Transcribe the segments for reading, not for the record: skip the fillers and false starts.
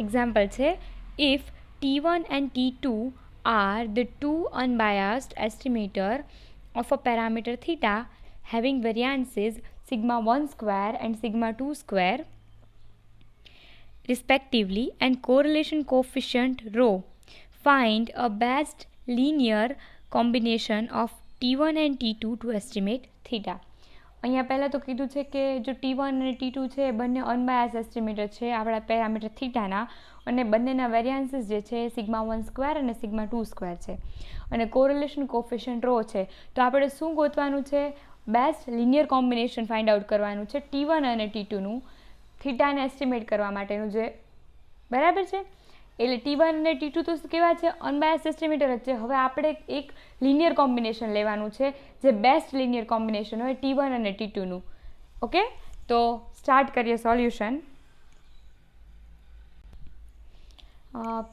Example છે, if T1 and T2 are the two unbiased estimator of a parameter theta having variances sigma 1 square and sigma 2 square respectively and correlation coefficient rho, find a best linear combination of T1 and T2 to estimate theta. અહીંયા પહેલાં તો કીધું છે કે જો T1 અને T2 છે એ બંને અનબાયસ એસ્ટિમેટર છે આપણા પેરામીટર થીટાના, અને બંનેના વેરિયાન્સીસ જે છે સિગ્મા 1 સ્ક્વેર અને સિગ્મા 2 સ્ક્વેર છે, અને કોરિલેશન કોફિશિયન્ટ રો છે. તો આપણે શું ગોતવાનું છે? Best linear combination find out કરવાનું છે T1 અને T2નું થીટાને એસ્ટિમેટ કરવા માટેનું, જે બરાબર છે. એટલે T1 અને T2 તો કેવા છે? અનબાયસ એસ્ટિમેટર જ છે. હવે આપણે એક લિનિયર કોમ્બિનેશન લેવાનું છે જે બેસ્ટ લિનિયર કોમ્બિનેશન હોય T1 અને T2નું. ઓકે, તો સ્ટાર્ટ કરીએ સોલ્યુશન.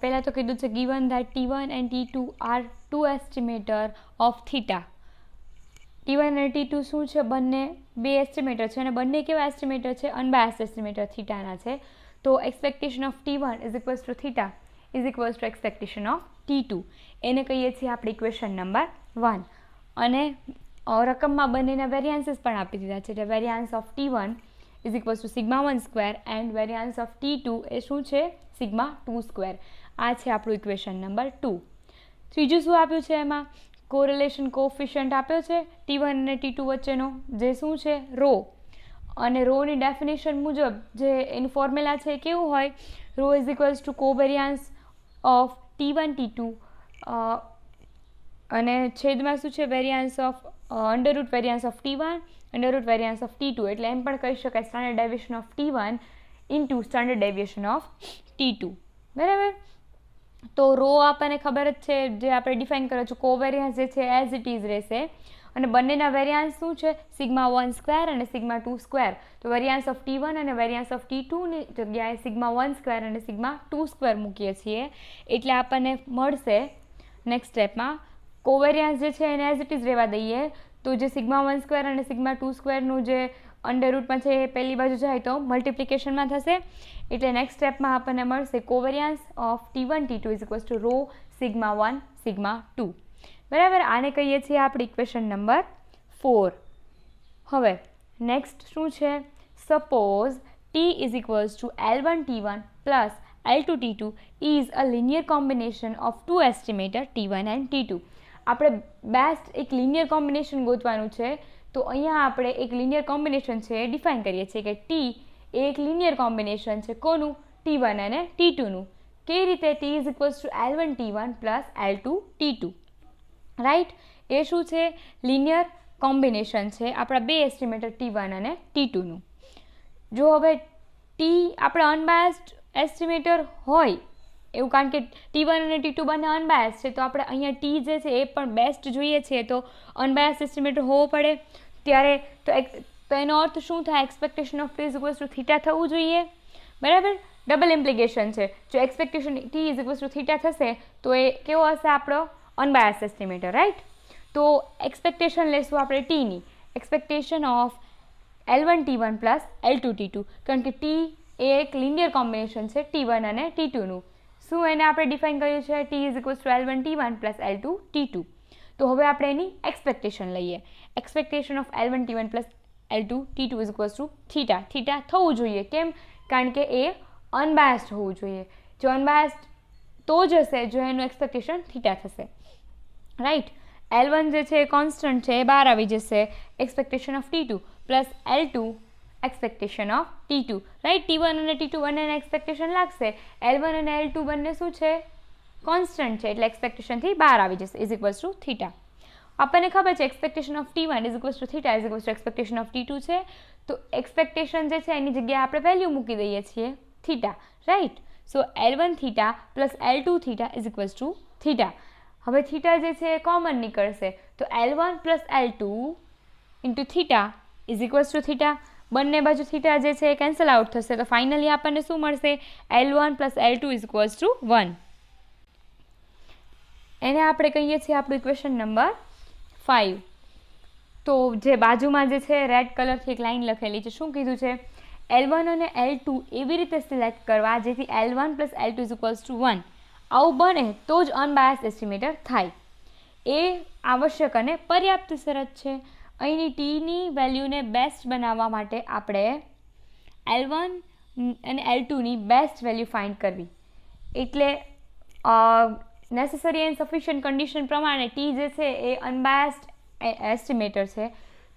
પહેલાં તો કીધું છે given that T1 and T2 are two estimator of theta. T1 અને T2 શું છે? બંને બે એસ્ટિમેટર છે, અને બંને કેવા એસ્ટિમેટર છે? અનબાયસ એસ્ટિમેટર થીટાના છે. તો expectation of T1 is equals two theta is equals two expectation of T2. એને કહીએ છીએ આપણે ઇક્વેશન નંબર 1. અને રકમમાં બંનેના વેરિયાન્સીસ પણ આપી દીધા છે. એટલે variance of T1 is equals to sigma 1 square and variance of T2 એ શું છે? Sigma 2 square. આ છે આપણું ઇક્વેશન નંબર 2. ત્રીજું શું આપ્યું છે? એમાં કોરિલેશન કોફિશિયન્ટ આપ્યો છે T1 અને T2 વચ્ચેનો, જે શું છે? રો. અને રોની ડેફિનેશન મુજબ જે એનું ફોર્મ્યુલા છે એ કેવું હોય? Rho is equals to covariance of T1 T2 અને છેદમાં શું છે? Variance of under root variance of T1 under root variance of T2. એટલે એમ પણ કહી શકાય standard deviation of T1 into standard deviation of T2. બરાબર. તો રો આપણને ખબર જ છે, જે આપણે ડિફાઇન કર્યો છે. કોવેરિયાન્સ જે છે એઝ ઇટ ઇઝ રહેશે, અને બંનેના વેરિયાન્સ શું છે? સિગ્મા 1 સ્ક્વેર અને સિગ્મા 2 સ્ક્વેર. તો વેરિયાન્સ ઓફ T1 અને વેરિયાન્સ ઓફ T2ની જગ્યાએ સિગ્મા 1 સ્ક્વેર અને સિગ્મા 2 સ્ક્વેર મૂકીએ છીએ, એટલે આપણને મળશે નેક્સ્ટ સ્ટેપમાં કોવેરિયાન્સ જે છે એને એઝ ઇટ ઇઝ રહેવા દઈએ. તો જે સિગ્મા 1 સ્ક્વેર અને સિગ્મા 2 સ્ક્વેરનું જે અંડરરૂટમાં છે એ પહેલી બાજુ જાય તો મલ્ટિપ્લિકેશનમાં થશે. એટલે નેક્સ્ટ સ્ટેપમાં આપણને મળશે covariance of T1 T2 is equals to rho sigma 1 sigma 2. બરાબર. આને કહીએ છીએ આપણે ઇક્વેશન નંબર 4. હવે નેક્સ્ટ શું છે? Suppose T is equals to L1 T1 plus L2 T2 is a linear combination of two estimator T1 and T2. આપણે best એક લિનિયર કોમ્બિનેશન ગોતવાનું છે. તો અહીંયા આપણે એક લિનિયર કોમ્બિનેશન છે એ ડિફાઇન કરીએ છીએ કે T એ એક લિનિયર કોમ્બિનેશન છે. કોનું? T1 અને T2નું. કેવી રીતે? T is equals to L1 T1 plus L2 T2. Right. એ શું છે? લિનિયર કોમ્બિનેશન છે આપણા બે એસ્ટિમેટર T1 અને T2નું. જો હવે T આપણે અનબાયસ્ડ એસ્ટિમેટર હોય એવું, કારણ કે T1 અને T2 બંને અનબાયસ છે, તો આપણે અહીંયા T જે છે એ પણ બેસ્ટ જોઈએ છીએ, તો અનબાયસ એસ્ટિમેટર હોવો પડે. ત્યારે તો એનો અર્થ શું થાય? Expectation of T is equals two theta થવું જોઈએ. બરાબર. ડબલ ઇમ્પ્લિકેશન છે. જો expectation T is equals two theta થશે તો એ કેવો હશે? આપણો અનબાયસ એસ્ટિમેટર. રાઈટ. તો એક્સપેક્ટેશન લેશું આપણે Tની, expectation of L1 T1 plus L2 T2, કારણ કે T એ એક લિનિયર કોમ્બિનેશન છે T1 અને T2નું. શું એને આપણે ડિફાઇન કર્યું છે? T is equals to L1 T1 plus L2 T2. તો હવે આપણે એની એક્સપેક્ટેશન લઈએ. Expectation of L1 T1 plus L2 T2 is equals two theta. Theta થવું જોઈએ. કેમ? કારણ કે એ અનબાયસ્ડ હોવું જોઈએ. જો અનબાયસ્ડ તો જ હશે જો એનું એક્સપેક્ટેશન થીટા થશે. રાઈટ. L1 જે છે એ કોન્સ્ટન્ટ છે, એ બહાર આવી જશે. Expectation of T2 plus L2 expectation of T2. Right. T1 અને T2 બંનેને એક્સપેક્ટેશન લાગશે. L1 અને L2 બંને શું છે? કોન્સ્ટન્ટ છે, એટલે એક્સપેક્ટેશનથી બહાર આવી જશે ઇઝ ઇક્વલ્સ ટુ થીટા. આપણને ખબર છે expectation of T1 is equals two theta is equals two expectation of T2 છે. તો એક્સપેક્ટેશન જે છે એની જગ્યાએ આપણે વેલ્યુ મૂકી દઈએ છીએ theta. Right. So L1 theta plus L2 theta is equals two theta. હવે થીટા જે છે એ કોમન નીકળશે, તો L1 plus L2 into theta is equals two theta. બંને બાજુ થીટા જે છે એ કેન્સલ આઉટ થશે, તો ફાઇનલી આપણને શું મળશે? L1 plus L2 is equals to 1. એને આપણે કહીએ છીએ આપણું ઇક્વેશન નંબર 5. તો જે બાજુમાં જે છે રેડ કલરથી એક લાઇન લખેલી છે, શું કીધું છે? L1 અને L2 એવી રીતે સિલેક્ટ કરવા જેથી L1 + L2 = 1 આવું બને તો જ અનબાયસ્ડ એસ્ટિમેટર થાય. એ આવશ્યક અને પર્યાપ્ત શરત છે. અહીંની ટીની વેલ્યુને બેસ્ટ બનાવવા માટે આપણે L1 અને L2ની બેસ્ટ વેલ્યુ ફાઇન્ડ કરવી. એટલે નેસેસરી એન્ડ સફિશિયન્ટ કન્ડિશન પ્રમાણે ટી જે છે એ અનબાયસ્ડ એસ્ટિમેટર છે.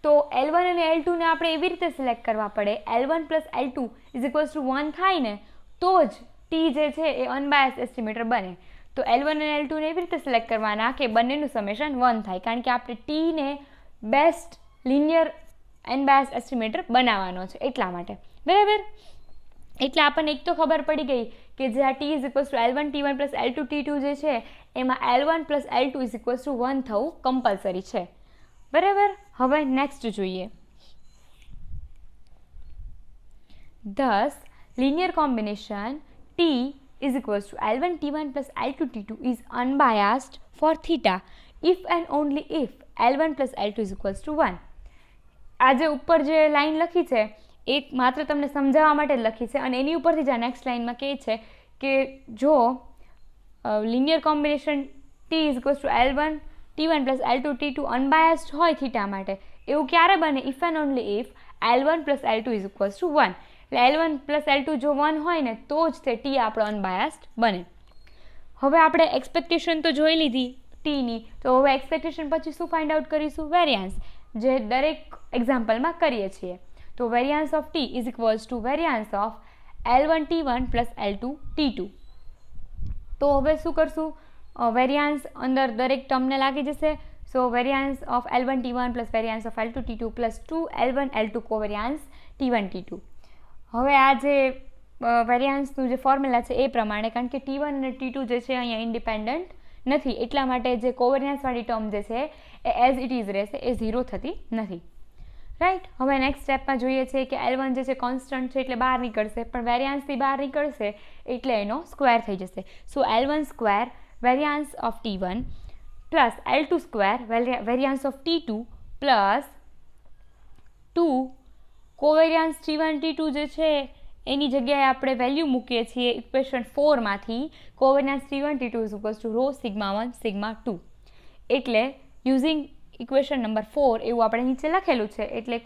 તો L1 અને L2ને આપણે એવી રીતે સિલેક્ટ કરવા પડે L1 + L2 = 1 થાય ને તો જ ટી જે છે એ અનબાયસ્ડ એસ્ટિમેટર બને. તો L1 અને L2ને એવી રીતે સિલેક્ટ કરવાના કે બંનેનું સમેશન 1 થાય, કારણ કે આપણે ટીને બેસ્ટ લિનિયર અનબાયસ્ડ એસ્ટિમેટર બનાવવાનો છે એટલા માટે. બરાબર. એટલે આપણને એક તો ખબર પડી ગઈ કે જે આ T = L1 T1 + L2 T2 જે છે એમાં L1 + L2 = 1 થવું કમ્પલસરી છે. બરાબર. હવે નેક્સ્ટ જોઈએ. Thus, linear combination T = L1 T1 + L2 T2 is unbiased for theta if and only if L1 + L2 = 1. આ જે ઉપર જે લાઈન લખી છે એક માત્ર તમને સમજાવવા માટે જ લખી છે, અને એની ઉપરથી જ આ નેક્સ્ટ લાઇનમાં કહે છે કે જો linear combination T = L1 T1 + L2 T2 unbiased હોય થીટા માટે, એવું ક્યારે બને? If and only if L1 + L2 = 1. એટલે L1 + L2 જો 1 હોય ને તો જ તે ટી આપણો અનબાયસ્ડ બને. હવે આપણે એક્સપેક્ટેશન તો જોઈ લીધી ટીની, તો હવે એક્સપેક્ટેશન પછી શું ફાઇન્ડ આઉટ કરીશું? વેરિયાન્સ, જે દરેક એક્ઝામ્પલમાં કરીએ છીએ. તો variance of T = variance of L1 T1 + L2 T2. તો હવે શું કરશું? વેરિયાન્સ અંદર દરેક ટર્મને લાગી જશે. So variance of L1 T1 + variance of L2 T2 + 2 L1 L2 covariance T1 T2. હવે આ જે વેરિયાન્સનું જે ફોર્મ્યુલા છે એ પ્રમાણે, કારણ કે T1 અને T2 જે છે અહીંયા ઇન્ડિપેન્ડન્ટ નથી એટલા માટે જે કોવેરિયાન્સવાળી ટર્મ જે છે એ એઝ ઇટ ઇઝ રહેશે, એ 0 થતી નથી. રાઈટ. હવે નેક્સ્ટ સ્ટેપમાં જોઈએ છે કે L1 જે છે કોન્સ્ટન્ટ છે એટલે બહાર નીકળશે, પણ વેરિયાન્સથી બહાર નીકળશે એટલે એનો સ્ક્વેર થઈ જશે. સો L1² variance of T1 + L2² variance of T2 + 2 covariance T1 T2 જે છે એની જગ્યાએ આપણે વેલ્યુ મૂકીએ છીએ ઇક્વેશન 4માંથી. Covariance T1 T2 = ρ σ1 σ2. એટલે યુઝિંગ ઇક્વેશન નંબર 4 એવું આપણે નીચે લખેલું છે. એટલે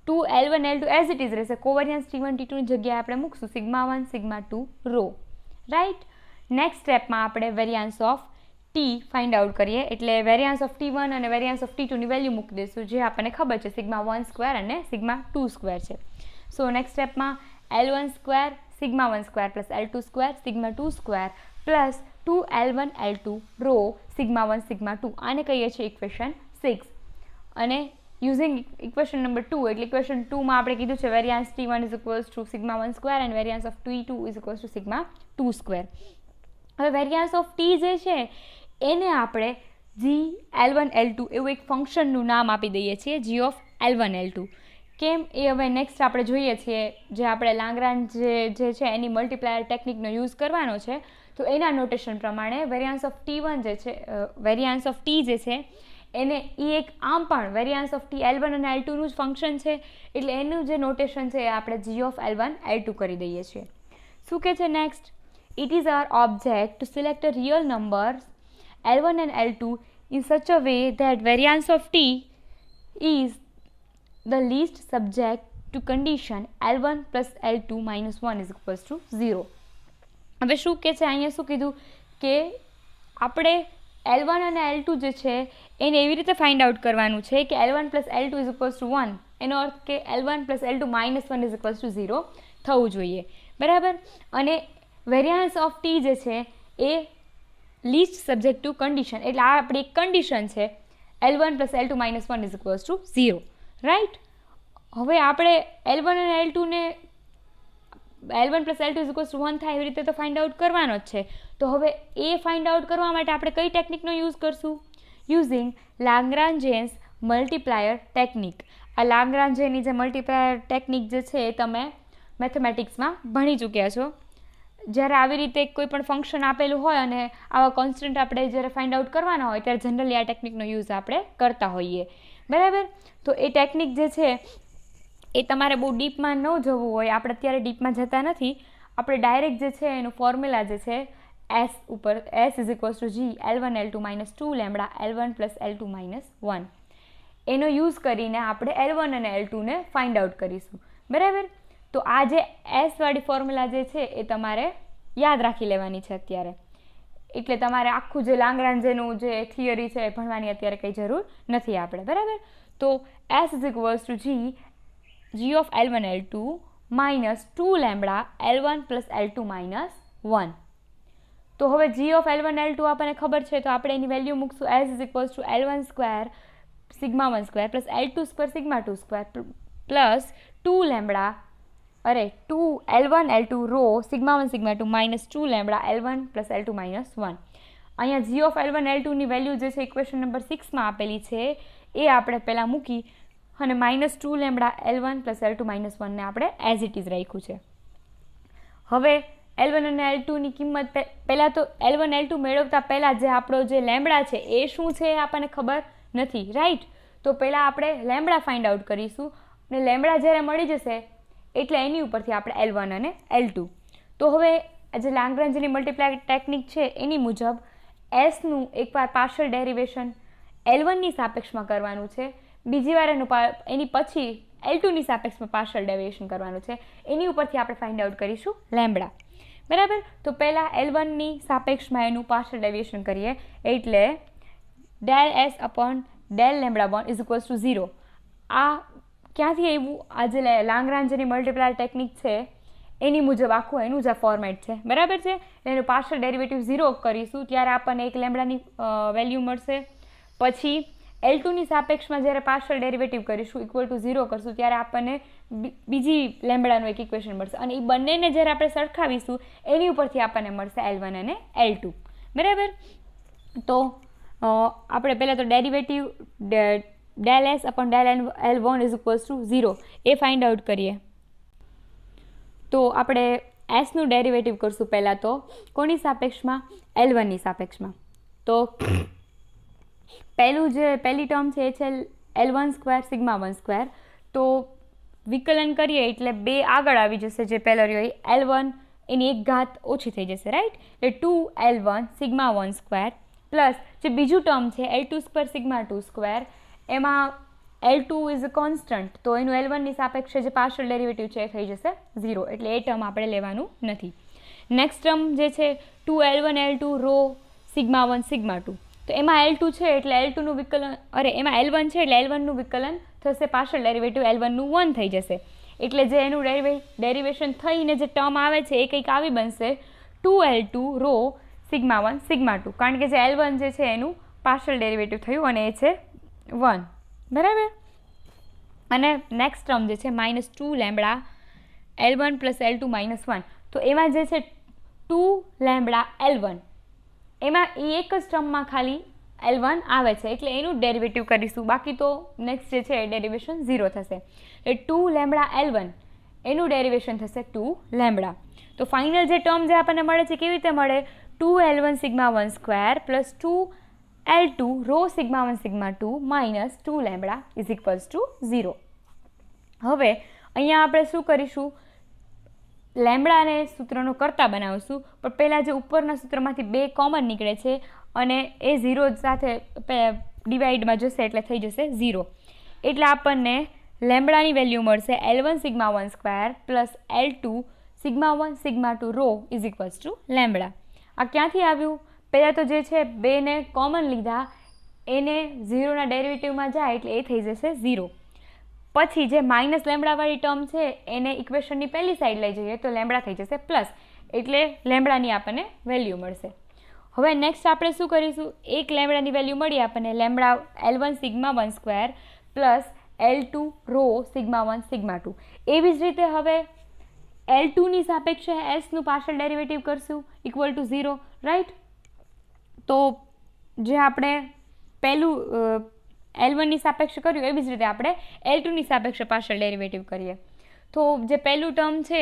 2 L1 L2 as it is રહેશે. કોવેરિયાન્સ T1 T2ની જગ્યાએ આપણે મૂકશું σ1 σ2 ρ. રાઈટ. નેક્સ્ટ સ્ટેપમાં આપણે variance of T find out કરીએ. એટલે વેરિયાન્સ ઓફ T1 અને વેરિયાન્સ ઓફ T2ની વેલ્યુ મૂકી દઈશું, જે આપણને ખબર છે σ1² અને σ2² છે. સો નેક્સ્ટ સ્ટેપમાં L1² σ1² + L2² σ2² + 2 L1 L2 ρ σ1 σ2. આને કહીએ છીએ ઇક્વેશન 6. અને યુઝિંગ ઇક્વેશન નંબર 2, એટલે ઇક્વેશન 2માં આપણે કીધું છે વેરિયાન્સ T1 = σ1² અને વેરિયાન્સ ઓફ T2 = σ2². હવે વેરિયાન્સ ઓફ ટી જે છે એને આપણે G(L1 L2) એવું એક ફંક્શનનું નામ આપી દઈએ છીએ, G(L1 L2). કેમ એ હવે નેક્સ્ટ આપણે જોઈએ છીએ. જે આપણે લાંગ્રાન્જ જે છે એની મલ્ટીપ્લાયર ટેકનિકનો યુઝ કરવાનો છે. તો એના નોટેશન પ્રમાણે વેરિયાન્સ ઓફ T1 જે છે, વેરિયાન્સ ઓફ ટી જે છે એને એક આમ પણ વેરિયાન્સ ઓફ ટી L1 અને L2નું જ ફંક્શન છે, એટલે એનું જે નોટેશન છે એ આપણે G(L1 L2) કરી દઈએ છીએ. શું કહે છે next? It is our object to select a real numbers L1 and L2 in such a way that variance of T is the least subject to condition L1 + L2 - 1 = 0. હવે શું કહે છે અહીંયા? શું કીધું કે આપણે L1 અને L2 જે છે એને એવી રીતે ફાઇન્ડ આઉટ કરવાનું છે કે L1 + L2 = 1. એનો અર્થ કે L1 + L2 - 1 = 0 થવું જોઈએ. બરાબર. અને વેરિયાન્સ ઓફ ટી જે છે એ લીસ્ટ સબ્જેક્ટ ટુ કન્ડિશન, એટલે આ આપણી એક કન્ડિશન છે L1 + L2 - 1 = 0. રાઈટ. હવે આપણે L1 અને L2ને L1 + L2 = 1 થાય એવી રીતે તો ફાઇન્ડ આઉટ કરવાનો જ છે. તો હવે એ ફાઇન્ડ આઉટ કરવા માટે આપણે કઈ ટેકનિકનો યુઝ કરશું? Using Lagrange's multiplier technique. આ લાંગ્રાન્જેની જે મલ્ટીપ્લાયર ટેકનિક જે છે એ તમે મેથેમેટિક્સમાં ભણી ચૂક્યા છો. જ્યારે આવી રીતે કોઈ પણ ફંક્શન આપેલું હોય અને આવા કોન્સ્ટન્ટ આપણે જ્યારે ફાઇન્ડ આઉટ કરવાના હોય ત્યારે જનરલી આ ટેકનિકનો યુઝ આપણે કરતા હોઈએ. બરાબર. તો એ ટેકનિક જે છે એ તમારે બહુ ડીપમાં ન જવું હોય, આપણે અત્યારે ડીપમાં જતા નથી, આપણે ડાયરેક્ટ જે છે એનું ફોર્મ્યુલા જે છે એસ ઉપર S is equals to G L1 L2 minus 2 lambda L1 plus L2 minus 1 એનો યુઝ કરીને આપણે L1 અને L2ને ફાઇન્ડ આઉટ કરીશું. બરાબર. તો આ જે એસવાળી ફોર્મ્યુલા જે છે એ તમારે યાદ રાખી લેવાની છે અત્યારે. એટલે તમારે આખું જે લાંગ્રાન્જેનું જે થિયરી છે એ ભણવાની અત્યારે કંઈ જરૂર નથી આપણે. બરાબર. તો S is equals to G of L1 L2 minus 2 lambda L1 plus L2 minus 1. તો હવે જી ઓફ L1 L2 આપણને ખબર છે, તો આપણે એની વેલ્યુ મૂકશું S is equals to L1 square sigma 1 square plus L2 square sigma 2 square plus 2 lambda L1 L2 rho sigma 1 sigma 2 minus 2 lambda L1 plus L2 minus 1. અહીંયા જી ઓફ L1 L2ની વેલ્યુ જે છે ઇક્વેશન નંબર 6માં આપેલી છે એ આપણે પહેલાં મૂકી અને minus 2 lambda L1 plus L2 minus 1ને આપણે એઝ ઇટ ઇઝ રાખ્યું છે. હવે L1 અને L2ની કિંમત પહેલાં તો L1 L2 મેળવતા પહેલાં જે આપણો જે લેમ્બડા છે એ શું છે એ આપણને ખબર નથી, રાઈટ. તો પહેલાં આપણે લેમ્બડા ફાઇન્ડ આઉટ કરીશું અને લેમ્બડા જ્યારે મળી જશે એટલે એની ઉપરથી આપણે L1 અને L2. તો હવે જે લાંગ્રેન્જની મલ્ટીપ્લાય ટેકનિક છે એની મુજબ એસનું એકવાર પાર્શિયલ ડેરિવેશન L1ની સાપેક્ષમાં કરવાનું છે, બીજી વાર એની પછી L2ની સાપેક્ષમાં પાર્શિયલ ડેરિવેશન કરવાનું છે, એની ઉપરથી આપણે ફાઇન્ડ આઉટ કરીશું લેમ્બડા. બરાબર. તો પહેલાં L1ની સાપેક્ષમાં એનું પાર્શિયલ ડેરિવેશન કરીએ એટલે del S upon del lambda 1 is equals to 0. આ ક્યાંથી આવ્યું? આ જે લાંગ્રાન્જની મલ્ટીપ્લાય ટેકનિક છે એની મુજબ આખું એનું જ આ ફોર્મેટ છે. બરાબર છે. એનું પાર્શિયલ ડેરિવેટિવ 0 કરીશું ત્યારે આપણને એક લેમ્બડાની વેલ્યુ મળશે. પછી L2ની સાપેક્ષમાં જ્યારે પાર્શિયલ ડેરિવેટિવ કરીશું ઇક્વલ ટુ 0 કરશું ત્યારે આપણને બીજી લેમ્બડાનું એક ઇક્વેશન મળશે અને એ બંનેને જ્યારે આપણે સરખાવીશું એની ઉપરથી આપણને મળશે L1 અને L2. બરાબર. તો આપણે પહેલાં તો derivative del S upon del L1 is equals to 0 A find out કરીએ. તો આપણે એસનું ડેરિવેટિવ કરશું પહેલાં તો કોની સાપેક્ષમાં? L1ની સાપેક્ષમાં. તો પહેલી ટર્મ છે એ છે L1 સ્ક્વેર સિગ્મા 1 સ્ક્વેર. તો વિકલન કરીએ એટલે 2 આગળ આવી જશે, જે પહેલો રહ્યો એ L1 એની એક ઘાત ઓછી થઈ જશે, રાઈટ. એટલે 2L1 સિગ્મા 1 સ્ક્વેર પ્લસ જે બીજું ટર્મ છે L2 સ્ક્વેર સિગ્મા 2 સ્ક્વેર, એમાં L2 ઇઝ અ કોન્સ્ટન્ટ, તો એનું L1ની સાપેક્ષે જે પાર્શિયલ ડેરિવેટિવ છે એ થઈ જશે 0, એટલે એ ટર્મ આપણે લેવાનું નથી. નેક્સ્ટ ટર્મ જે છે 2L1 L2 rho sigma 1 sigma 2, તો એમાં L2 છે એટલે L2નું વિકલન એમાં L1 છે એટલે L1નું વિકલન થશે, પાર્શિયલ ડેરિવેટિવ L1નું 1 થઈ જશે. એટલે જે એનું ડેરિવેશન થઈને જે ટર્મ આવે છે એ કંઈક આવી બનશે 2L2 રો સિગ્મા 1 સિગ્મા 2, કારણ કે જે L1 જે છે એનું પાર્શિયલ ડેરિવેટિવ થયું અને એ છે 1. બરાબર. અને નેક્સ્ટ ટર્મ જે છે minus 2 lambda L1 plus L2 minus 1, તો એમાં જે છે 2 લેમ્બડા L1 એમાં એ એક જ ટર્મમાં ખાલી L1 આવે છે એટલે એનું ડેરિવેટિવ કરીશું, બાકી તો નેક્સ્ટ જે છે એ ડેરિવેશન 0 થશે. એટલે 2 લેમ્બડા L1 એનું ડેરિવેશન થશે 2 લેમ્બડા. તો ફાઇનલ જે ટર્મ જે આપણને મળે છે કેવી રીતે મળે? 2L1 sigma 1 square plus 2L2 rho sigma 1 sigma 2 minus 2 lambda is equals to 0. હવે અહીંયા આપણે શું કરીશું? લેમ્બડાને સૂત્રનો કરતા બનાવશું, પણ પહેલાં જે ઉપરના સૂત્રમાંથી 2 કોમન નીકળે છે અને એ 0 સાથે ડિવાઈડમાં જશે એટલે થઈ જશે 0. એટલે આપણને લેમ્બડાની વેલ્યુ મળશે L1 sigma 1 square plus L2 sigma 1 sigma 2 rho is equals to lambda. આ ક્યાંથી આવ્યું? પહેલાં તો જે છે 2ને કોમન લીધા, એને 0ના ડેરિવેટિવમાં જાય એટલે એ થઈ જશે 0. પછી જે માઇનસ લેમ્બડાવાળી ટર્મ છે એને ઇક્વેશનની પહેલી સાઈડ લઈ જઈએ તો લેમ્બડા થઈ જશે પ્લસ, એટલે લેમ્બડાની આપણને વેલ્યુ મળશે. હવે નેક્સ્ટ આપણે શું કરીશું? એક લેમ્બડાની વેલ્યુ મળી આપણને lambda L1 sigma 1 square plus L2 rho sigma 1 sigma 2. એવી જ રીતે હવે L2ની સાપેક્ષે એસનું પાર્શિયલ ડેરિવેટિવ કરશું ઇક્વલ ટુ 0, રાઈટ. તો જે આપણે પહેલું L1ની સાપેક્ષે કર્યું એવી જ રીતે આપણે L2ની સાપેક્ષે પાર્શિયલ ડેરિવેટિવ કરીએ. તો જે પહેલું ટર્મ છે,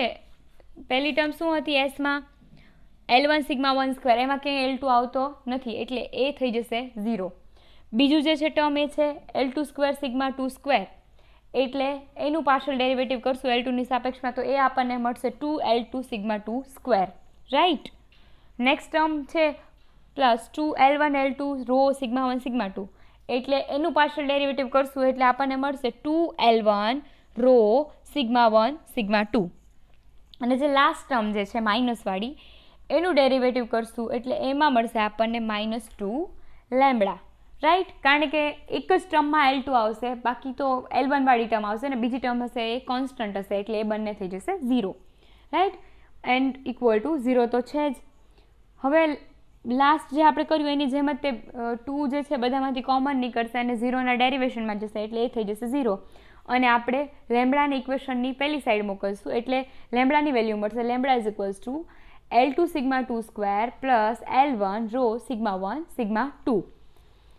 પહેલી ટર્મ શું હતી એસમાં? L1 સિગ્મા 1 સ્ક્વેર, એમાં ક્યાંય L2 આવતો નથી એટલે એ થઈ જશે 0. બીજું જે છે ટર્મ એ છે L2 સ્ક્વેર સિગ્મા 2 સ્ક્વેર, એટલે એનું પાર્શિયલ ડેરિવેટિવ કરશું L2ની સાપેક્ષમાં, તો એ આપણને મળશે 2L2 sigma 2 square, right. Next term છે plus 2L1 L2 rho sigma 1 sigma 2, એટલે એનું પાર્શિયલ ડેરિવેટિવ કરશું એટલે આપણને મળશે 2L1 રો સિગ્મા 1 સિગ્મા 2. અને જે લાસ્ટ ટર્મ જે છે માઇનસવાળી, એનું ડેરિવેટિવ કરશું એટલે એમાં મળશે આપણને -2 લેમ્બડા, રાઈટ. કારણ કે એક જ ટર્મમાં L2 આવશે, બાકી તો L1 વાળી ટર્મ આવશે અને બીજી ટર્મ હશે એ કોન્સ્ટન્ટ હશે, એટલે એ બંને થઈ જશે 0, રાઈટ. એન્ડ ઇક્વલ ટુ 0 તો છે જ. હવે લાસ્ટ જે આપણે કર્યું એની જેમ જ તે 2 જે છે બધામાંથી કોમન નીકળશે અને 0ના ડેરિવેશનમાં જશે, એટલે એ થઈ જશે 0. અને આપણે લેમ્બડાની ઇક્વેશનની પહેલી સાઈડ મોકલશું એટલે લેમ્બડાની વેલ્યુ મળશે lambda is equals to L2 sigma 2 square plus L1 rho sigma 1 sigma 2,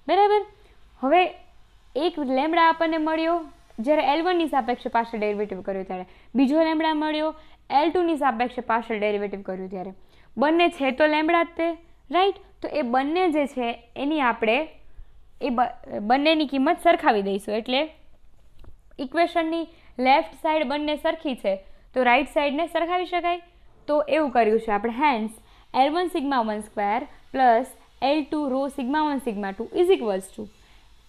બરાબર. હવે એક લેમ્બડા આપણને મળ્યો જ્યારે L1ની સાપેક્ષે પાર્શિયલ ડેરિવેટિવ કર્યો ત્યારે, બીજો લેમ્બડા મળ્યો L2ની સાપેક્ષે પાર્શિયલ ડેરિવેટિવ કર્યું ત્યારે. બંને છે તો લેમ્બડા જ તે, રાઈટ. તો એ બંને જે છે એની આપણે બંનેની કિંમત સરખાવી દઈશું, એટલે ઇક્વેશનની લેફ્ટ સાઈડ બંને સરખી છે તો રાઈટ સાઈડને સરખાવી શકાય. તો એવું કર્યું છે આપણે. Hence L1 sigma 1 square plus L2 rho sigma 1 sigma 2 is equals to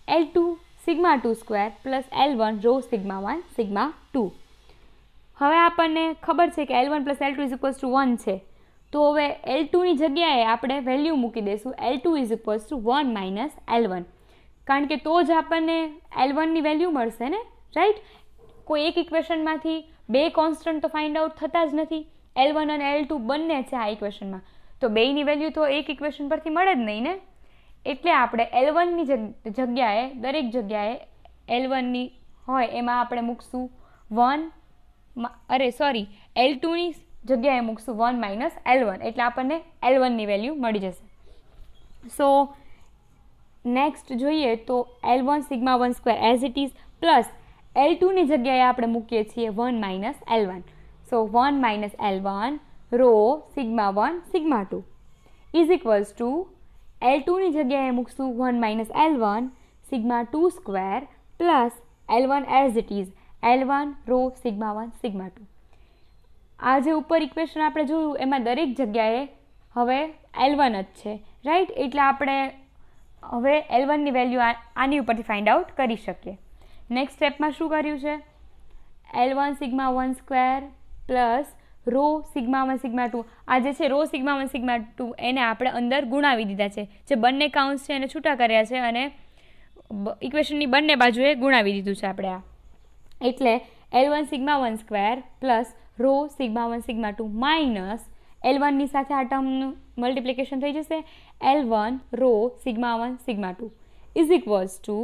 L2 sigma 2 square plus L1 rho sigma 1 sigma 2. હવે આપણને ખબર છે કે L1 plus L2 is equals to 1 છે, તો હવે L2ની જગ્યાએ આપણે વેલ્યુ મૂકી દઈશું L2 is equals to 1 minus L1, કારણ કે તો જ આપણને L1ની વેલ્યુ મળશે ને, રાઈટ. કોઈ એક ઇક્વેશનમાંથી બે કોન્સ્ટન્ટ તો ફાઇન્ડ આઉટ થતા જ નથી. L1 અને L2 બંને છે આ ઇક્વેશનમાં, તો બેયની વેલ્યુ તો એક ઇક્વેશન પરથી મળે જ નહીં ને. એટલે આપણે L1ની જગ્યાએ દરેક જગ્યાએ L1ની હોય એમાં આપણે મૂકશું 1, L2ની જગ્યાએ મૂકશું 1 માઇનસ L1, એટલે આપણને L1ની વેલ્યુ મળી જશે. સો નેક્સ્ટ જોઈએ તો L1 sigma 1 square as it is plus L2ની જગ્યાએ આપણે મૂકીએ છીએ 1 minus L1. So 1 minus L1 rho sigma 1 sigma 2 is equals to L2ની જગ્યાએ મૂકશું 1 minus L1 sigma 2 square plus L1 as it is L1 rho sigma 1 sigma 2. આ જે ઉપર ઇક્વેશન આપણે જોયું એમાં દરેક જગ્યાએ હવે L1 જ છે, રાઈટ. એટલે આપણે હવે L1ની વેલ્યુ આની ઉપરથી ફાઇન્ડ આઉટ કરી શકીએ. નેક્સ્ટ સ્ટેપમાં શું કર્યું છે? L1 sigma 1 square plus rho sigma 1 sigma 2, આ જે છે રો સિગ્મા 1 સિગ્મા 2 એને આપણે અંદર ગુણાવી દીધા છે. જે બંને કાઉન્ટ્સ છે એને છૂટા કર્યા છે અને ઇક્વેશનની બંને બાજુએ ગુણાવી દીધું છે આપણે આ. એટલે L1 sigma 1 square plus rho sigma 1 sigma 2 minus L1ની સાથે આ ટર્મનું મલ્ટિપ્લિકેશન થઈ જશે L1 rho sigma 1 sigma 2 is equals to,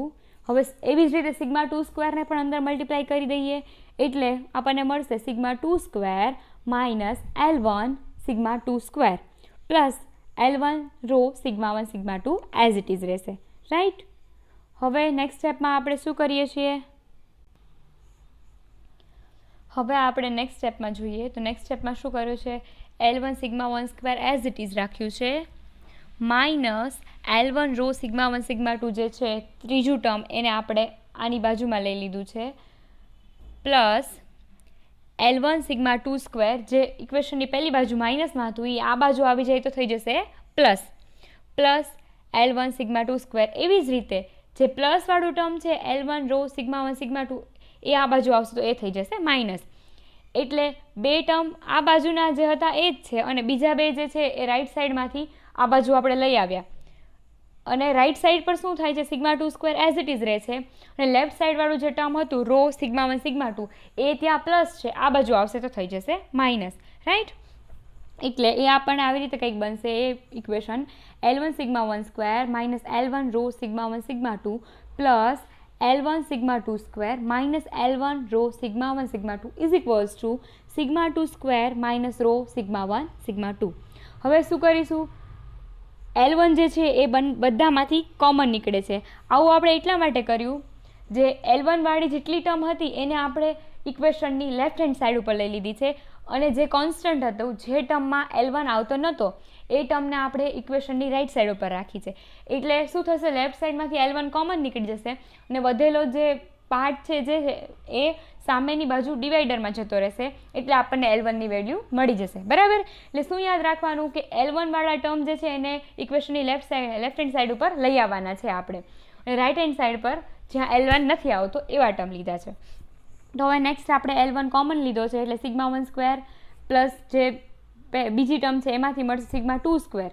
હવે એવી જ રીતે સિગ્મા 2 સ્ક્વેરને પણ અંદર મલ્ટીપ્લાય કરી દઈએ એટલે આપણને મળશે sigma 2 square minus L1 sigma 2 square plus L1 rho sigma 1 sigma 2 as it is રહેશે, રાઈટ. હવે નેક્સ્ટ સ્ટેપમાં આપણે શું કરીએ છીએ? હવે આપણે નેક્સ્ટ સ્ટેપમાં જોઈએ તો નેક્સ્ટ સ્ટેપમાં શું કર્યું છે? L1 sigma 1 square as it is રાખ્યું છે minus L1 rho sigma 1 sigma 2 જે છે ત્રીજું ટર્મ એને આપણે આની બાજુમાં લઈ લીધું છે પ્લસ L1 સિગ્મા 2 સ્ક્વેર જે ઇક્વેશનની પહેલી બાજુ માઇનસમાં હતું એ આ બાજુ આવી જાય તો થઈ જશે પ્લસ L1 સિગ્મા 2 સ્ક્વેર. એવી જ રીતે જે પ્લસવાળું ટર્મ છે L1 રો સિગ્મા 1 સિગ્મા 2 એ આ બાજુ આવશે તો એ થઈ જશે માઇનસ. એટલે બે ટર્મ આ બાજુના જે હતા એ જ છે અને બીજા બે જે છે એ રાઈટ સાઈડમાંથી આ બાજુ આપણે લઈ આવ્યા અને રાઈટ સાઈડ પર શું થાય છે? Sigma 2 square as it is રહે છે અને લેફ્ટ સાઈડવાળું જે ટર્મ હતું રો સિગ્મા 1 સિગ્મા 2 એ ત્યાં પ્લસ છે, આ બાજુ આવશે તો થઈ જશે માઇનસ, રાઈટ. એટલે એ આપણને આવી રીતે કંઈક બનશે એ equation L1 sigma 1 square minus L1 rho sigma 1 sigma 2 plus L1 sigma 2 square minus L1 rho sigma 1 sigma 2 is equals to sigma 2 square minus rho sigma 1 sigma 2. હવે શું કરીશું? L1 જે છે એ બધામાંથી કોમન નીકળે છે. આવું આપણે એટલા માટે કર્યું જે L1 વાળી જેટલી ટર્મ હતી એને આપણે ઇક્વેશનની લેફ્ટ હેન્ડ સાઈડ ઉપર લઈ લીધી છે અને જે કોન્સ્ટન્ટ હતું જે ટર્મમાં L1 આવતો નહોતો એ ટર્મને આપણે ઇક્વેશનની રાઈટ સાઈડ ઉપર રાખી છે. એટલે શું થશે? લેફ્ટ સાઈડમાંથી L1 કોમન નીકળી જશે અને વધેલો જે પાર્ટ છે જે છે એ સામેની બાજુ ડિવાઈડરમાં જતો રહેશે, એટલે આપણને L1ની વેલ્યુ મળી જશે. બરાબર. એટલે શું યાદ રાખવાનું કે L1 વાળા ટર્મ જે છે એને ઇક્વેશનની લેફ્ટ હેન્ડ સાઈડ ઉપર લઈ આવવાના છે આપણે, અને રાઈટ હેન્ડ સાઈડ પર જ્યાં L1 નથી આવતો એવા ટર્મ લીધા છે. તો હવે નેક્સ્ટ આપણે L1 કોમન લીધો છે, એટલે σ1 સ્ક્વેર પ્લસ જે બીજી ટર્મ છે એમાંથી મળશે σ2 સ્ક્વેર,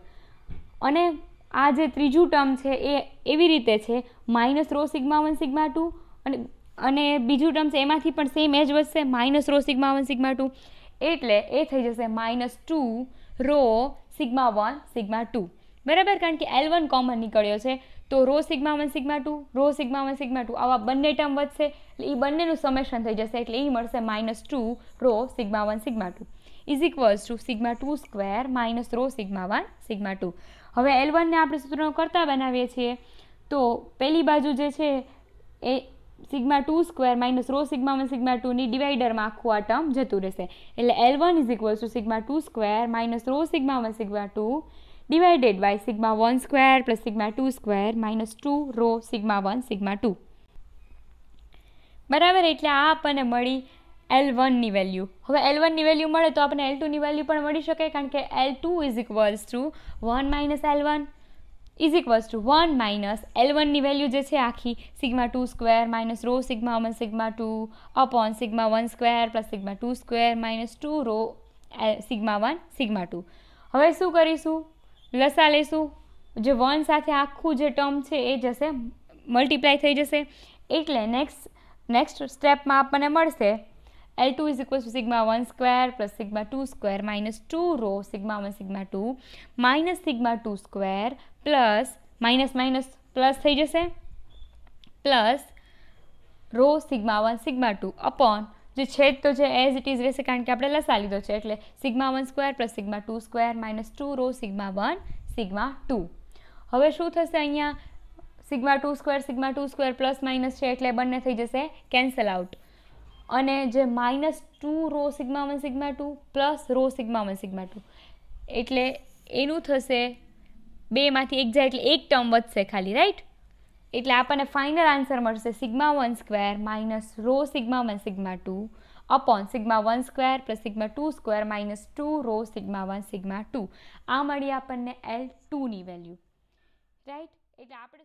અને આ જે ત્રીજું ટર્મ છે એ એવી રીતે છે માઇનસ રો σ1 σ2, અને બીજું ટર્મ છે એમાંથી પણ સેમ એજ વધશે માઇનસ રો σ1 σ2, એટલે એ થઈ જશે -2 રો σ1 σ2. બરાબર. કારણ કે L1 કોમન નીકળ્યો છે તો રો σ1 σ2 રો σ1 σ2 આવા બંને ટર્મ વધશે, એટલે એ બંનેનું સમેશન થઈ જશે, એટલે એ મળશે -2 rho σ1 σ2 is equals to σ2 square minus rho σ1 σ2. હવે L1ને આપણે સૂત્રનો કરતા બનાવીએ છીએ, તો પહેલી બાજુ જે છે એ σ2 સ્ક્વેર માઇનસ રો σ1 σ2ની ડિવાઈડરમાં આખું આ ટર્મ જતું રહેશે, એટલે L1 is equals to σ2 square minus rho σ1 σ2 divided by σ1 square plus σ2 square minus 2 rho σ1 σ2. બરાબર. એટલે આ આપણને મળી L1ની વેલ્યુ. હવે L1ની વેલ્યુ મળે તો આપણને L2ની વેલ્યુ પણ મળી શકે, કારણ કે L2 is equals to 1 minus L1 is equals to 1 minus L1ની વેલ્યુ જે છે આખી σ2 square minus rho σ1 σ2 upon σ1 square plus σ2 square minus 2 rho σ1 સી2. હવે શું કરીશું? લસા લેશું. જે 1 સાથે આખું જે ટર્મ છે એ જશે મલ્ટીપ્લાય થઈ જશે, એટલે નેક્સ્ટ સ્ટેપમાં આપણને મળશે L2 is equals to σ1 square plus σ2 square minus 2 rho σ1 σ2 minus σ2 square plus minus minus plus થઈ જશે પ્લસ રો σ1 σ2 અપોન જે છેદ તો જે એઝ ઇટ ઇઝ રહેશે, કારણ કે આપણે લસા લીધો છે, એટલે σ1 square plus σ2 square minus 2 rho σ1 σ2. હવે શું થશે? અહીંયા σ2 સ્ક્વેર પ્લસ માઇનસ છે એટલે બંને થઈ જશે કેન્સલ આઉટ, અને જે -2 રો σ1 σ2 પ્લસ રો σ1 σ2, એટલે એનું થશે બેમાંથી એક જાય એટલે એક ટર્મ વધશે ખાલી, રાઈટ. એટલે આપણને ફાઇનલ આન્સર મળશે σ1 square minus rho σ1 σ2 upon σ1 square plus σ2 square minus 2 rho σ1 σ2. આ મળી આપણને L2ની વેલ્યુ, રાઈટ. એટલે આપણે